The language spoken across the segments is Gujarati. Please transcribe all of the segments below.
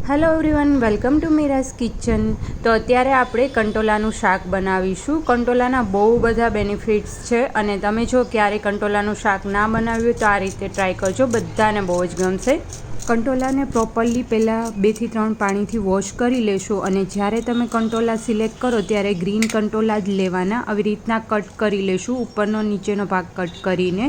Hello everyone, welcome to Meera's kitchen. તો અત્યારે આપણે કંટોલાનું શાક બનાવીશું। કંટોલાના બહુ બધા બેનિફિટ્સ છે અને તમે જો ક્યારે કંટોલાનું શાક ના બનાવ્યું તો આ રીતે ટ્રાય કરજો, બધાને બહુ જ ગમશે। કંટોલાને પ્રોપરલી પહેલાં 2 થી 3 પાણીથી વોશ કરી લેશો અને જ્યારે તમે કંટોલા સિલેક્ટ કરો ત્યારે ગ્રીન કંટોલા જ લેવાના। આવી રીતના કટ કરી લેશું, ઉપરનો નીચેનો ભાગ કટ કરીને।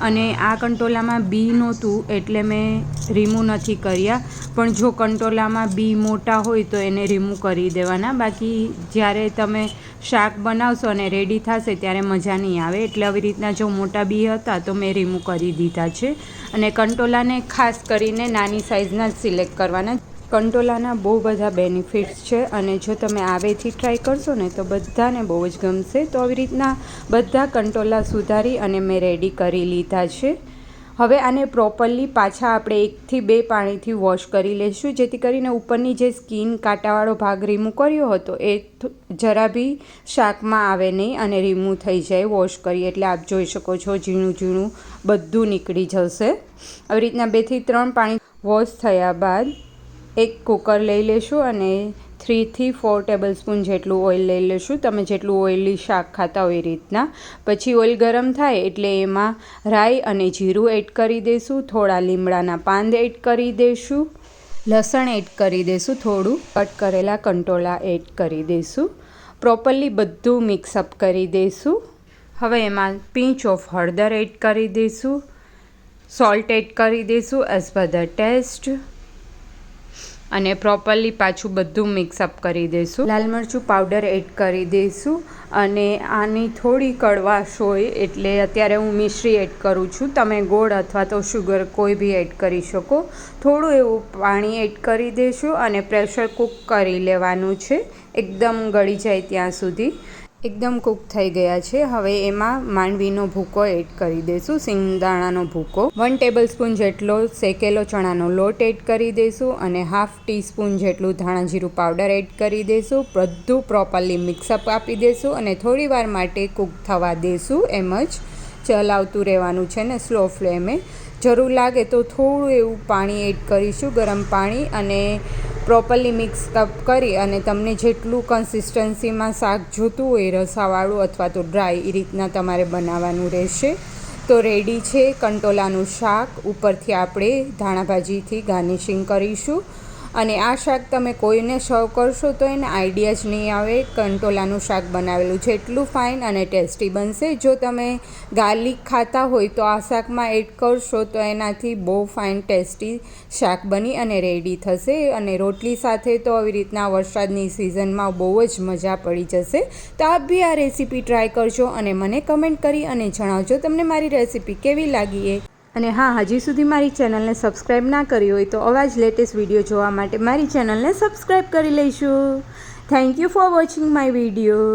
અને આ કંટોલામાં બી નહોતું એટલે મેં રિમૂવ નથી કર્યા, પણ જો કંટોલામાં બી મોટા હોય તો એને રિમૂવ કરી દેવાના। બાકી જ્યારે તમે શાક બનાવશો અને રેડી થશે ત્યારે મજા નહીં આવે, એટલે આવી રીતના જો મોટા બી હતા તો મેં રિમૂવ કરી દીધા છે। અને કંટોલાને ખાસ કરીને નાની સાઇઝના જ સિલેક્ટ કરવાના। કંટોલાના બહુ બધા બેનિફિટ્સ છે અને જો તમે આવેથી ટ્રાય કરશો ને તો બધાને બહુ જ ગમશે। તો આવી રીતના બધા કંટોલા સુધારી અને મેં રેડી કરી લીધા છે। હવે આને પ્રોપરલી પાછા આપણે 1 થી 2 પાણીથી વોશ કરી લઈશું, જેથી કરીને ઉપરની જે સ્કિન કાંટાવાળો ભાગ રિમૂવ કર્યો હતો એ જરા બી શાકમાં આવે નહીં અને રિમૂવ થઈ જાય વોશ કરીએ એટલે। આપ જોઈ શકો છો ઝીણું ઝીણું બધું નીકળી જશે। આવી રીતના 2 થી 3 પાણી વોશ થયા બાદ એક કુકર લઈ લેશું અને 3 થી 4 ટેબલસ્પૂન જેટલું ઓઇલ લઈ લેશું, તમે જેટલું ઓઇલી શાક ખાતા હોય એ રીતના। પછી ઓઇલ ગરમ થાય એટલે એમાં રાઈ અને જીરું એડ કરી દઈશું, થોડા લીમડાના પાન એડ કરી દઈશું, લસણ એડ કરી દઈશું, થોડું કટ કરેલા કંટોલા એડ કરી દઈશું, પ્રોપરલી બધું મિક્સઅપ કરી દઈશું। હવે એમાં પિંચ ઓફ હળદર એડ કરી દઈશું, સોલ્ટ એડ કરી દઈશું એઝ પર ધ ટેસ્ટ અને પ્રોપરલી પાછું બધું મિક્સઅપ કરી દઈશું। લાલ મરચું પાવડર એડ કરી દઈશું અને આની થોડી કડવાશ હોય એટલે અત્યારે હું મિશ્રી એડ કરું છું, તમે ગોળ અથવા તો શુગર કોઈ બી એડ કરી શકો। થોડું એવું પાણી એડ કરી દઈશું અને પ્રેશર કૂક કરી લેવાનું છે, એકદમ ગળી જાય ત્યાં સુધી। એકદમ કૂક થઈ ગયા છે। હવે એમાં માંડવીનો ભૂકો એડ કરી દઈશું, સિંગદાણાનો ભૂકો, 1 ટેબલસ્પૂન જેટલો શેકેલો ચણાનો લોટ એડ કરી દઈશું અને ½ ટીસ્પૂન જેટલું ધાણા જીરું પાવડર એડ કરી દઈશું। બધું પ્રોપરલી મિક્સઅપ આપી દઈશું અને થોડી વાર માટે કૂક થવા દઈશું। એમ જ ચલાવતું રહેવાનું છે ને સ્લો ફ્લેમે। જરૂર લાગે તો થોડું એવું પાણી એડ કરીશું, ગરમ પાણી, અને પ્રોપરલી મિક્સઅપ કરી અને તમને જેટલું કન્સિસ્ટન્સીમાં શાક જોતું હોય, રસાવાળું અથવા તો ડ્રાય, એ રીતના તમારે બનાવવાનું રહેશે। તો રેડી છે કંટોલાનું શાક। ઉપરથી આપણે ધાણાભાજીથી ગાર્નિશિંગ કરીશું અને આ શાક તમે કોઈને સર્વ કરશો તો એને આઈડિયા જ નહીં આવે કંટોલાનું શાક બનાવેલું છે, એટલું ફાઇન અને ટેસ્ટી બનશે। જો તમે ગાર્લિક ખાતા હોય તો આ શાકમાં એડ કરશો તો એનાથી બહુ ફાઇન ટેસ્ટી શાક બની અને રેડી થશે। અને રોટલી સાથે તો આવી રીતના વરસાદની સિઝનમાં બહુ જ મજા પડી જશે। તો આપ બી આ રેસીપી ટ્રાય કરજો અને મને કમેન્ટ કરી અને જણાવજો તમને મારી રેસીપી કેવી લાગી એ। અને હા, હજી સુધી મારી ચેનલને સબસ્ક્રાઈબ ના કરી હોય તો આવા જ લેટેસ્ટ વિડીયો જોવા માટે મારી ચેનલને સબસ્ક્રાઈબ કરી લઈશું। Thank you for watching my video.